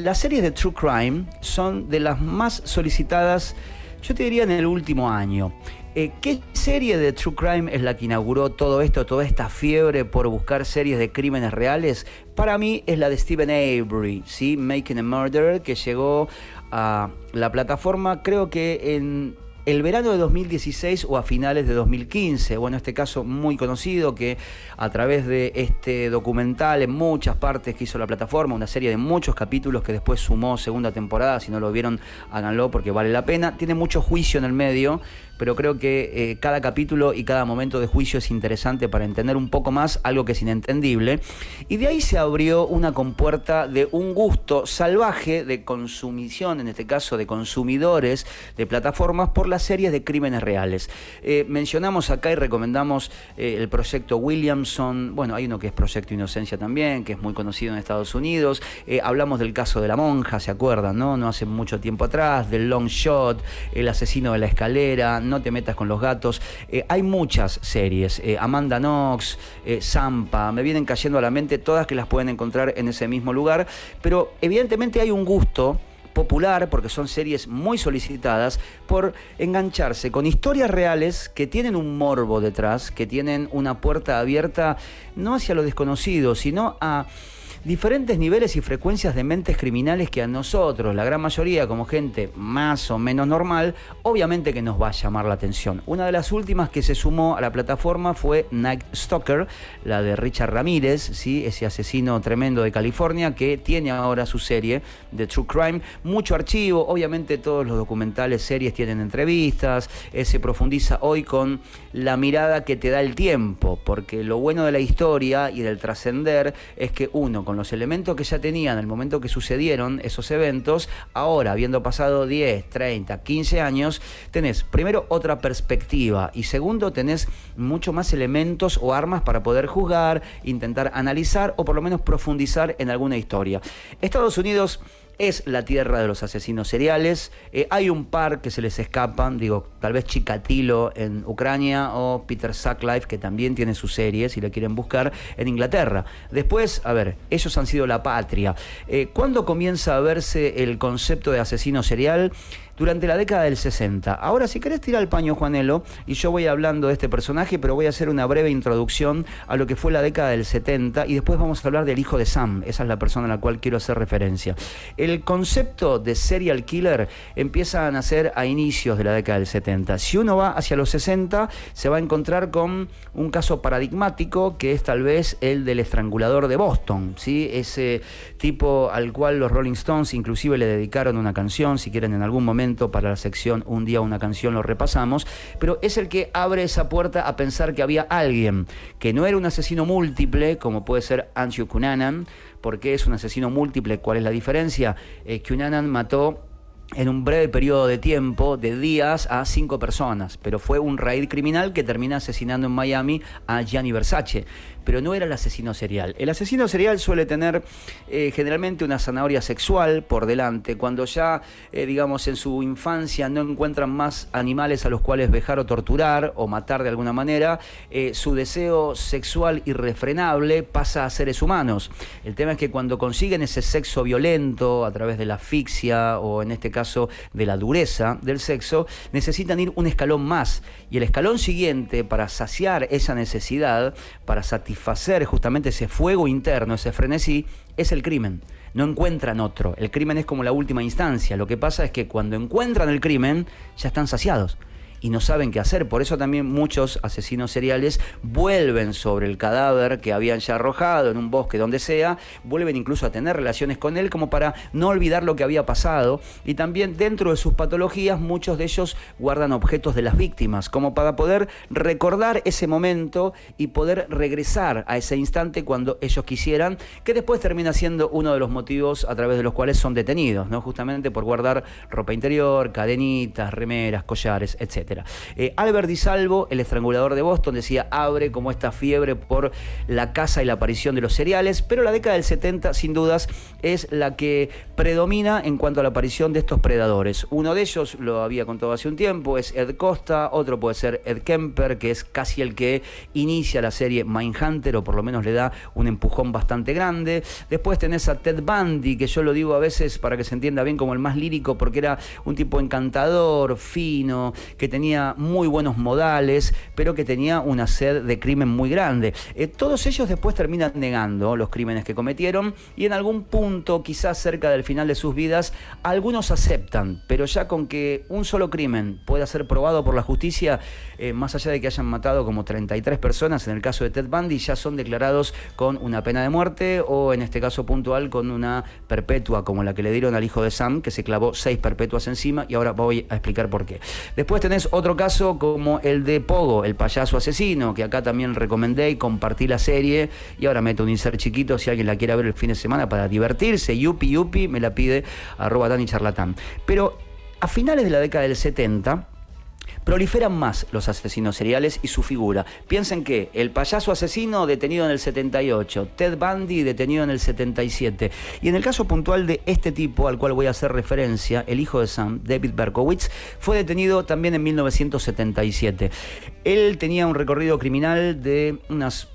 las series de True Crime son de las más solicitadas, yo te diría, en el último año. ¿Qué serie de True Crime es la que inauguró todo esto, toda esta fiebre por buscar series de crímenes reales? Para mí es la de Stephen Avery, ¿sí? Making a Murderer, que llegó a la plataforma creo que en el verano de 2016 o a finales de 2015. Bueno, este caso muy conocido que a través de este documental en muchas partes que hizo la plataforma, una serie de muchos capítulos que después sumó segunda temporada. Si no lo vieron, háganlo porque vale la pena. Tiene mucho juicio en el medio, pero creo que cada capítulo y cada momento de juicio es interesante para entender un poco más algo que es inentendible. Y de ahí se abrió una compuerta de un gusto salvaje de consumición, en este caso de consumidores de plataformas, por las series de crímenes reales. Mencionamos acá y recomendamos el proyecto Williamson. Bueno, hay uno que es Proyecto Inocencia también, que es muy conocido en Estados Unidos. Hablamos del caso de la monja, ¿se acuerdan? No hace mucho tiempo atrás, del Long Shot, El asesino de la escalera, No te metas con los gatos. Hay muchas series, Amanda Knox, Zampa, me vienen cayendo a la mente todas que las pueden encontrar en ese mismo lugar, pero evidentemente hay un gusto popular, porque son series muy solicitadas, por engancharse con historias reales que tienen un morbo detrás, que tienen una puerta abierta no hacia lo desconocido, sino a diferentes niveles y frecuencias de mentes criminales que a nosotros, la gran mayoría, como gente más o menos normal, obviamente que nos va a llamar la atención. Una de las últimas que se sumó a la plataforma fue Night Stalker, la de Richard Ramírez, ¿sí? Ese asesino tremendo de California que tiene ahora su serie de True Crime. Mucho archivo, obviamente todos los documentales, series tienen entrevistas, se profundiza hoy con la mirada que te da el tiempo, porque lo bueno de la historia y del trascender es que uno, con los elementos que ya tenían en el momento que sucedieron esos eventos, ahora, habiendo pasado 10, 30, 15 años, tenés primero otra perspectiva y segundo tenés mucho más elementos o armas para poder juzgar, intentar analizar o por lo menos profundizar en alguna historia. Estados Unidos es la tierra de los asesinos seriales. Hay un par que se les escapan, digo, tal vez Chikatilo en Ucrania o Peter Sutcliffe, que también tiene su serie, si la quieren buscar, en Inglaterra. Después, a ver, ellos han sido la patria. ¿Cuándo comienza a verse el concepto de asesino serial? Durante la década del 60. Ahora, si querés tirar el paño, Juanelo, y yo voy hablando de este personaje, pero voy a hacer una breve introducción a lo que fue la década del 70 y después vamos a hablar del hijo de Sam. Esa es la persona a la cual quiero hacer referencia. El concepto de serial killer empieza a nacer a inicios de la década del 70. Si uno va hacia los 60, se va a encontrar con un caso paradigmático que es tal vez el del estrangulador de Boston, ¿sí? Ese tipo al cual los Rolling Stones inclusive le dedicaron una canción, si quieren en algún momento para la sección Un día una canción lo repasamos, pero es el que abre esa puerta a pensar que había alguien que no era un asesino múltiple, como puede ser Andrew Cunanan. ¿Por qué es un asesino múltiple? ¿Cuál es la diferencia? Cunanan mató en un breve periodo de tiempo, de días, a 5 personas, pero fue un raid criminal que termina asesinando en Miami a Gianni Versace, pero no era el asesino serial. El asesino serial suele tener generalmente una zanahoria sexual por delante, cuando ya, digamos, en su infancia no encuentran más animales a los cuales vejar o torturar o matar de alguna manera, su deseo sexual irrefrenable pasa a seres humanos. El tema es que cuando consiguen ese sexo violento a través de la asfixia o en este caso de la dureza del sexo, necesitan ir un escalón más, y el escalón siguiente para saciar esa necesidad, para satisfacer justamente ese fuego interno, ese frenesí, es el crimen. No encuentran otro. El crimen es como la última instancia. Lo que pasa es que cuando encuentran el crimen ya están saciados y no saben qué hacer. Por eso también muchos asesinos seriales vuelven sobre el cadáver que habían ya arrojado en un bosque, donde sea, vuelven incluso a tener relaciones con él como para no olvidar lo que había pasado. Y también dentro de sus patologías muchos de ellos guardan objetos de las víctimas como para poder recordar ese momento y poder regresar a ese instante cuando ellos quisieran, que después termina siendo uno de los motivos a través de los cuales son detenidos, ¿no? Justamente por guardar ropa interior, cadenitas, remeras, collares, etc. etcétera. Albert Di Salvo, el estrangulador de Boston, decía, abre como esta fiebre por la caza y la aparición de los cereales, pero la década del 70 sin dudas es la que predomina en cuanto a la aparición de estos predadores. Uno de ellos, lo había contado hace un tiempo, es Ed Costa, otro puede ser Ed Kemper, que es casi el que inicia la serie Mindhunter, o por lo menos le da un empujón bastante grande. Después tenés a Ted Bundy, que yo lo digo a veces para que se entienda bien como el más lírico, porque era un tipo encantador, fino, que tenía muy buenos modales, pero que tenía una sed de crimen muy grande. Todos ellos después terminan negando los crímenes que cometieron, y en algún punto, quizás cerca del final de sus vidas, algunos aceptan, pero ya con que un solo crimen pueda ser probado por la justicia, más allá de que hayan matado como 33 personas, en el caso de Ted Bundy, ya son declarados con una pena de muerte, o en este caso puntual con una perpetua, como la que le dieron al hijo de Sam, que se clavó 6 perpetuas encima, y ahora voy a explicar por qué. Después tenés otro caso como el de Pogo, el payaso asesino, que acá también recomendé y compartí la serie, y ahora meto un insert chiquito si alguien la quiere ver el fin de semana para divertirse. Yupi, me la pide @DaniCharlatán. Pero a finales de la década del 70 proliferan más los asesinos seriales y su figura. Piensen que el payaso asesino detenido en el 78, Ted Bundy detenido en el 77, y en el caso puntual de este tipo al cual voy a hacer referencia, el hijo de Sam, David Berkowitz, fue detenido también en 1977. Él tenía un recorrido criminal de unas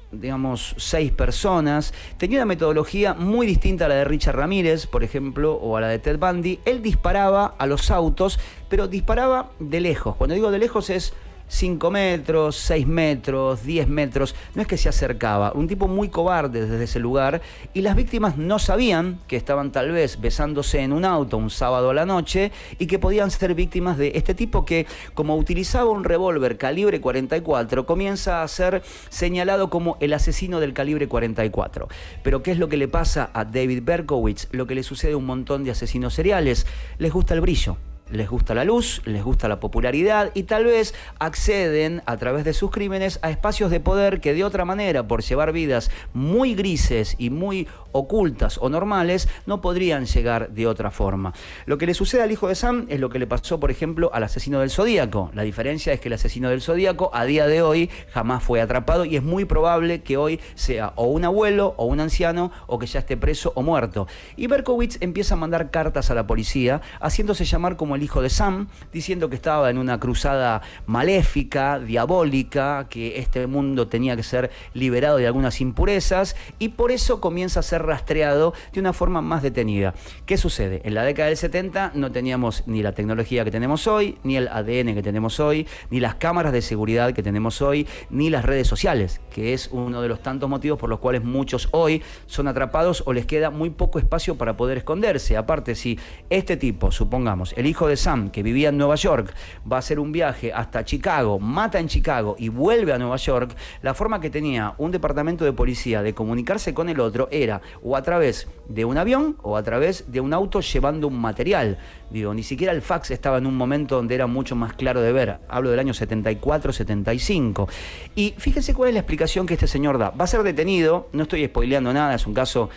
6 personas, tenía una metodología muy distinta a la de Richard Ramírez, por ejemplo, o a la de Ted Bundy. Él disparaba a los autos, pero disparaba de lejos. Cuando digo de lejos es 5 metros, 6 metros, 10 metros, no es que se acercaba, un tipo muy cobarde desde ese lugar, y las víctimas no sabían que estaban tal vez besándose en un auto un sábado a la noche, y que podían ser víctimas de este tipo que, como utilizaba un revólver calibre 44, comienza a ser señalado como el asesino del calibre 44. Pero ¿qué es lo que le pasa a David Berkowitz? Lo que le sucede a un montón de asesinos seriales: les gusta el brillo. Les gusta la luz, les gusta la popularidad, y tal vez acceden a través de sus crímenes a espacios de poder que de otra manera, por llevar vidas muy grises y muy ocultas o normales, no podrían llegar de otra forma. Lo que le sucede al hijo de Sam es lo que le pasó, por ejemplo, al asesino del Zodíaco. La diferencia es que el asesino del Zodíaco a día de hoy jamás fue atrapado, y es muy probable que hoy sea o un abuelo o un anciano, o que ya esté preso o muerto. Y Berkowitz empieza a mandar cartas a la policía, haciéndose llamar como el hijo de Sam, diciendo que estaba en una cruzada maléfica, diabólica, que este mundo tenía que ser liberado de algunas impurezas, y por eso comienza a ser rastreado de una forma más detenida. ¿Qué sucede? En la década del 70 no teníamos ni la tecnología que tenemos hoy, ni el ADN que tenemos hoy, ni las cámaras de seguridad que tenemos hoy, ni las redes sociales, que es uno de los tantos motivos por los cuales muchos hoy son atrapados o les queda muy poco espacio para poder esconderse. Aparte, si este tipo, supongamos, el hijo de Sam, que vivía en Nueva York, va a hacer un viaje hasta Chicago, mata en Chicago y vuelve a Nueva York, la forma que tenía un departamento de policía de comunicarse con el otro era o a través de un avión o a través de un auto llevando un material. Digo, ni siquiera el fax estaba en un momento donde era mucho más claro de ver. Hablo del año 74, 75. Y fíjense cuál es la explicación que este señor da. Va a ser detenido, no estoy spoileando nada, es un caso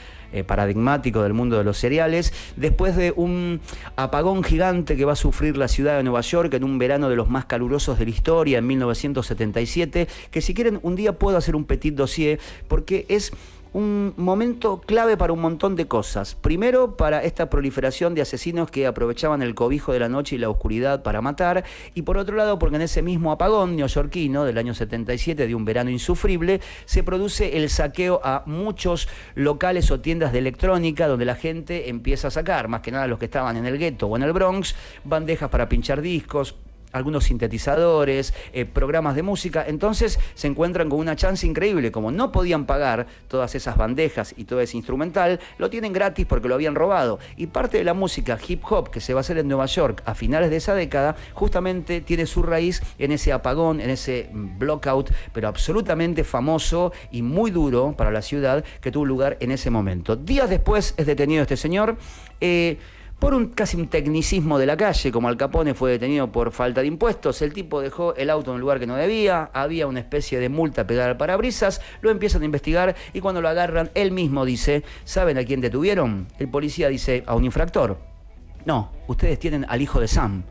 paradigmático del mundo de los seriales, después de un apagón gigante que va a sufrir la ciudad de Nueva York en un verano de los más calurosos de la historia, en 1977, que si quieren un día puedo hacer un petit dossier, porque es un momento clave para un montón de cosas. Primero, para esta proliferación de asesinos que aprovechaban el cobijo de la noche y la oscuridad para matar, y por otro lado, porque en ese mismo apagón neoyorquino del año 77, de un verano insufrible, se produce el saqueo a muchos locales o tiendas de electrónica, donde la gente empieza a sacar, más que nada los que estaban en el gueto o en el Bronx, bandejas para pinchar discos, algunos sintetizadores, programas de música. Entonces se encuentran con una chance increíble. Como no podían pagar todas esas bandejas y todo ese instrumental, lo tienen gratis porque lo habían robado. Y parte de la música hip hop que se va a hacer en Nueva York a finales de esa década, justamente tiene su raíz en ese apagón, en ese blackout, pero absolutamente famoso y muy duro para la ciudad, que tuvo lugar en ese momento. Días después es detenido este señor, por casi un tecnicismo de la calle. Como Al Capone fue detenido por falta de impuestos, el tipo dejó el auto en un lugar que no debía, había una especie de multa pegada al parabrisas, lo empiezan a investigar, y cuando lo agarran, él mismo dice, ¿saben a quién detuvieron? El policía dice, a un infractor. No, ustedes tienen al hijo de Sam.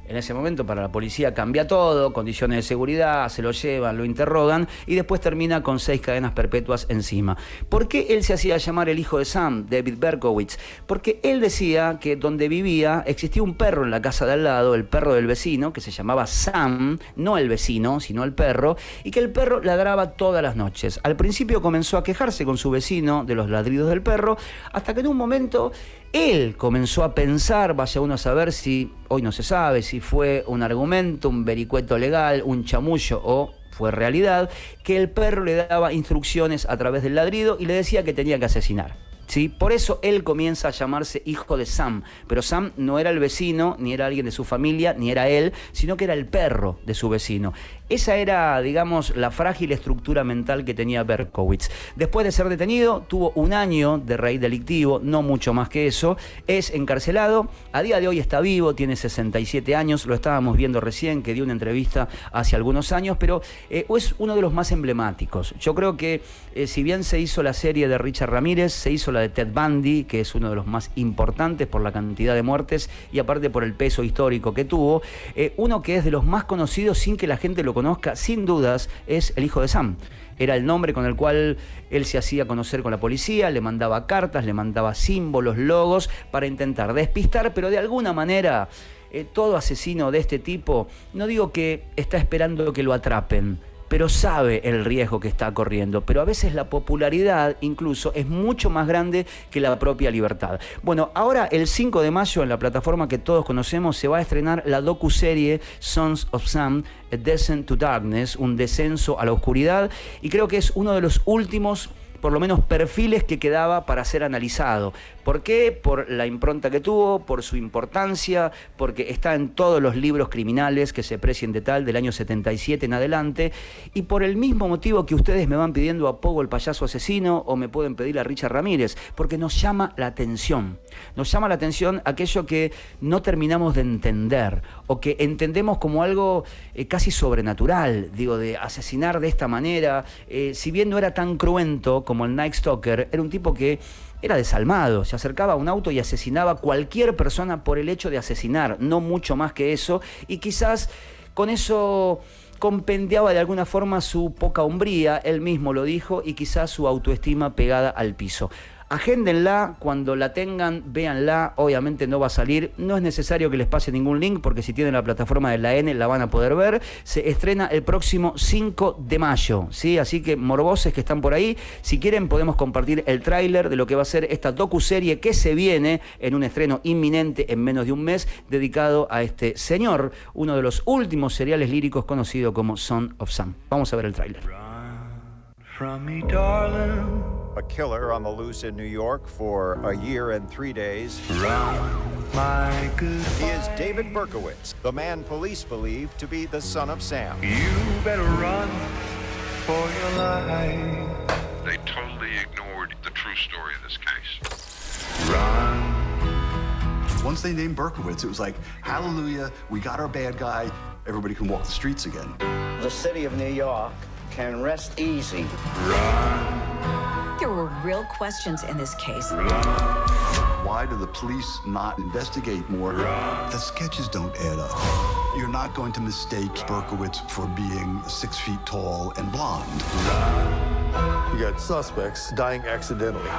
En ese momento para la policía cambia todo, condiciones de seguridad, se lo llevan, lo interrogan y después termina con 6 cadenas perpetuas encima. ¿Por qué él se hacía llamar el hijo de Sam, David Berkowitz? Porque él decía que donde vivía existía un perro en la casa de al lado, el perro del vecino, que se llamaba Sam, no el vecino, sino el perro, y que el perro ladraba todas las noches. Al principio comenzó a quejarse con su vecino de los ladridos del perro, hasta que en un momento él comenzó a pensar, vaya uno a saber si, hoy no se sabe, si fue un argumento, un vericueto legal, un chamullo o fue realidad, que el perro le daba instrucciones a través del ladrido y le decía que tenía que asesinar. ¿Sí? Por eso él comienza a llamarse hijo de Sam, pero Sam no era el vecino, ni era alguien de su familia, ni era él, sino que era el perro de su vecino. Esa era, digamos, la frágil estructura mental que tenía Berkowitz. Después de ser detenido, tuvo 1 año de raíz delictivo, no mucho más que eso, es encarcelado, a día de hoy está vivo, tiene 67 años, lo estábamos viendo recién, que dio una entrevista hace algunos años, pero es uno de los más emblemáticos. Yo creo que si bien se hizo la serie de Richard Ramírez, se hizo la de Ted Bundy, que es uno de los más importantes por la cantidad de muertes y aparte por el peso histórico que tuvo, uno que es de los más conocidos sin que la gente lo conozca, sin dudas, es el hijo de Sam. Era el nombre con el cual él se hacía conocer con la policía, le mandaba cartas, le mandaba símbolos, logos, para intentar despistar, pero de alguna manera todo asesino de este tipo, no digo que está esperando que lo atrapen, pero sabe el riesgo que está corriendo. Pero a veces la popularidad incluso es mucho más grande que la propia libertad. Bueno, ahora el 5 de mayo en la plataforma que todos conocemos se va a estrenar la docuserie Sons of Sam, A Descent to Darkness, un descenso a la oscuridad, y creo que es uno de los últimos, por lo menos, perfiles que quedaba para ser analizado. ¿Por qué? Por la impronta que tuvo, por su importancia, porque está en todos los libros criminales que se precien de tal, del año 77 en adelante, y por el mismo motivo que ustedes me van pidiendo a Pogo el payaso asesino, o me pueden pedir a Richard Ramírez, porque nos llama la atención. Nos llama la atención aquello que no terminamos de entender, o que entendemos como algo casi sobrenatural, digo, de asesinar de esta manera. Si bien no era tan cruento como el Night Stalker, era un tipo que era desalmado, se acercaba a un auto y asesinaba a cualquier persona por el hecho de asesinar, no mucho más que eso, y quizás con eso compendiaba de alguna forma su poca hombría, él mismo lo dijo, y quizás su autoestima pegada al piso. Agéndenla, cuando la tengan, véanla, obviamente no va a salir, no es necesario que les pase ningún link, porque si tienen la plataforma de la N la van a poder ver. Se estrena el próximo 5 de mayo, ¿sí? Así que morboses que están por ahí, si quieren podemos compartir el tráiler de lo que va a ser esta docuserie que se viene en un estreno inminente en menos de un mes, dedicado a este señor, uno de los últimos seriales líricos conocido como Son of Sam. Vamos a ver el tráiler. A killer on the loose in New York for a year and 3 days. Run, my good He is David Berkowitz, the man police believe to be the son of Sam. You better run for your life. They totally ignored the true story of this case. Run. Once they named Berkowitz, it was like, hallelujah, we got our bad guy, everybody can walk the streets again. The city of New York can rest easy. Run. There were real questions in this case. Why do the police not investigate more? The sketches don't add up. You're not going to mistake Berkowitz for being 6 feet tall and blonde. You got suspects dying accidentally.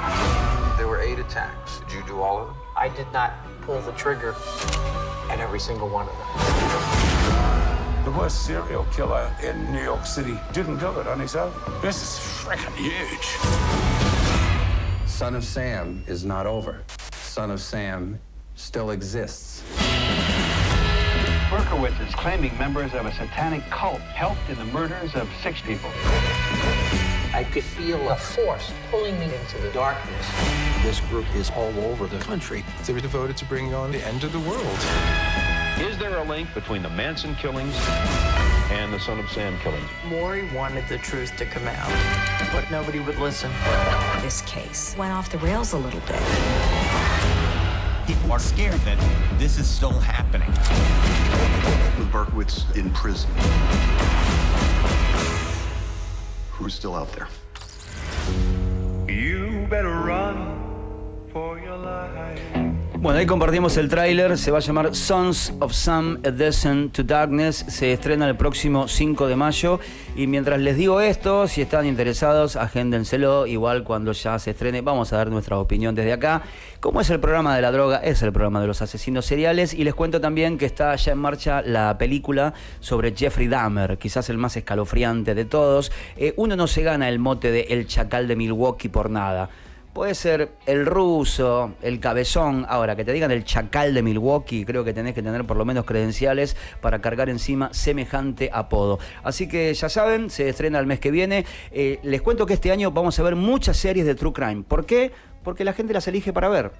There were 8 attacks. Did you do all of them? I did not pull the trigger at every single one of them. The worst serial killer in New York City didn't do it on his own. This is freaking huge. Son of Sam is not over. Son of Sam still exists. Berkowitz is claiming members of a satanic cult helped in the murders of 6 people. I could feel a force pulling me into the darkness. This group is all over the country. They were devoted to bringing on the end of the world. Is there a link between the Manson killings and the Son of Sam killings? Maury wanted the truth to come out, but nobody would listen. This case went off the rails a little bit. People are scared that this is still happening. With Berkowitz in prison, who's still out there? You better run for your life. Bueno, ahí compartimos el tráiler, se va a llamar Sons of Sam, A Descent to Darkness, se estrena el próximo 5 de mayo y mientras les digo esto, si están interesados, agéndenselo, igual cuando ya se estrene vamos a dar nuestra opinión desde acá. Como es el programa de la droga, es el programa de los asesinos seriales y les cuento también que está ya en marcha la película sobre Jeffrey Dahmer, quizás el más escalofriante de todos. Uno no se gana el mote de El Chacal de Milwaukee por nada. Puede ser el ruso, el cabezón. Ahora, que te digan el Chacal de Milwaukee, creo que tenés que tener por lo menos credenciales para cargar encima semejante apodo. Así que ya saben, se estrena el mes que viene. Les cuento que este año vamos a ver muchas series de True Crime. ¿Por qué? Porque la gente las elige para ver.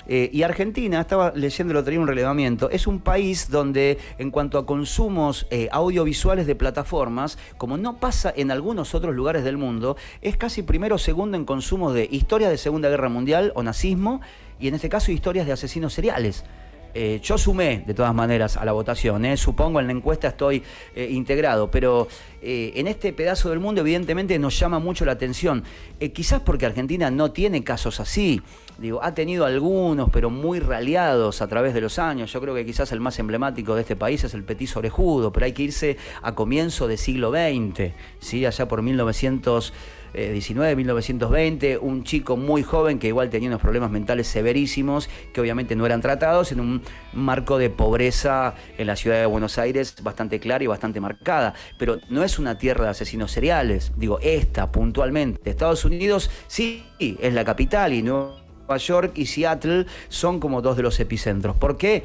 Y Argentina, estaba leyendo el otro día un relevamiento, es un país donde en cuanto a consumos audiovisuales de plataformas, como no pasa en algunos otros lugares del mundo, es casi primero o segundo en consumos de historias de Segunda Guerra Mundial o nazismo, y en este caso historias de asesinos seriales. Yo sumé de todas maneras a la votación, supongo en la encuesta estoy integrado, pero en este pedazo del mundo evidentemente nos llama mucho la atención, quizás porque Argentina no tiene casos así, digo, ha tenido algunos pero muy raleados a través de los años. Yo creo que quizás el más emblemático de este país es el Petiso Orejudo, pero hay que irse a comienzo del siglo XX, ¿sí? Allá por 1919, 1920, un chico muy joven que igual tenía unos problemas mentales severísimos que obviamente no eran tratados en un marco de pobreza en la ciudad de Buenos Aires bastante clara y bastante marcada, pero no es una tierra de asesinos seriales, digo, esta puntualmente. Estados Unidos sí es la capital y Nueva York y Seattle son como dos de los epicentros. ¿Por qué?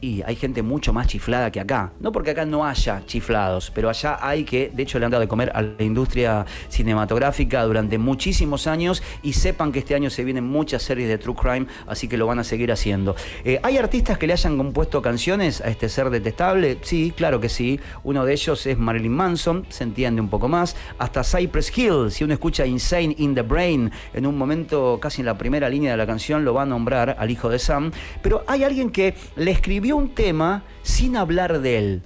Y hay gente mucho más chiflada que acá. No porque acá no haya chiflados, pero allá hay que, de hecho le han dado de comer a la industria cinematográfica durante muchísimos años y sepan que este año se vienen muchas series de True Crime, así que lo van a seguir haciendo. ¿Hay artistas que le hayan compuesto canciones a este ser detestable? Sí, claro que sí. Uno de ellos es Marilyn Manson, se entiende un poco más. Hasta Cypress Hill, si uno escucha Insane in the Brain, en un momento casi en la primera línea de la canción lo va a nombrar al hijo de Sam. Pero hay alguien que le escribió un tema sin hablar de él.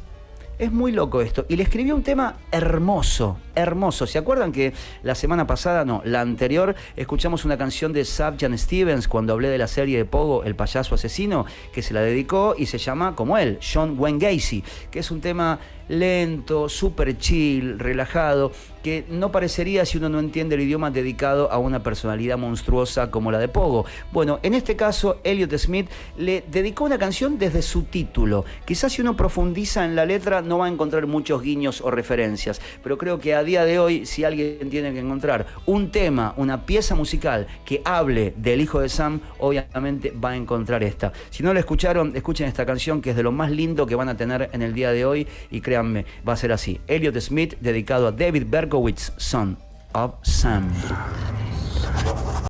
Es muy loco esto. Y le escribió un tema hermoso, hermoso. ¿Se acuerdan que la semana pasada, no, la anterior, escuchamos una canción de Sufjan Stevens cuando hablé de la serie de Pogo, El payaso asesino, que se la dedicó y se llama como él, John Wayne Gacy, que es un tema lento, súper chill, relajado, que no parecería si uno no entiende el idioma dedicado a una personalidad monstruosa como la de Pogo. Bueno, en este caso, Elliott Smith le dedicó una canción desde su título. Quizás si uno profundiza en la letra no va a encontrar muchos guiños o referencias, pero creo que a día de hoy, si alguien tiene que encontrar un tema, una pieza musical que hable del hijo de Sam, obviamente va a encontrar esta. Si no la escucharon, escuchen esta canción que es de lo más lindo que van a tener en el día de hoy y créanme, va a ser así. Elliott Smith dedicado a David Berkowitz, Son of Sam.